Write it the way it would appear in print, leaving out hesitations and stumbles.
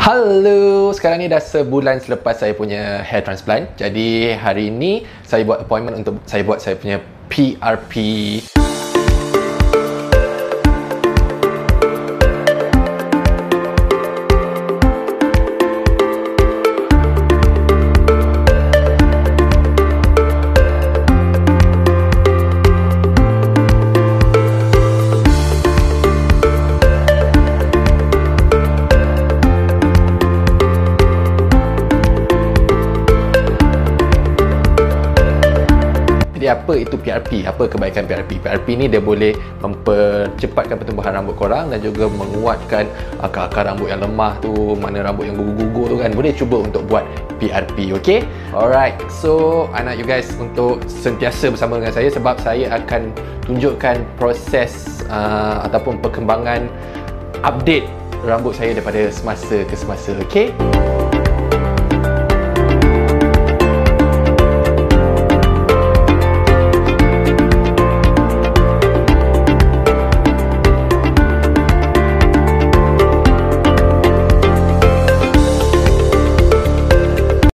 Halo, sekarang ni dah sebulan selepas saya punya hair transplant. Jadi hari ini saya buat appointment untuk saya buat saya punya PRP. Jadi apa itu PRP? Apa kebaikan PRP? PRP ni dia boleh mempercepatkan pertumbuhan rambut korang dan juga menguatkan akar-akar rambut yang lemah tu, mana rambut yang gugur-gugur tu kan. Boleh cuba untuk buat PRP, okay? Alright, so I nak you guys untuk sentiasa bersama dengan saya sebab saya akan tunjukkan proses ataupun perkembangan update rambut saya daripada semasa ke semasa, okay?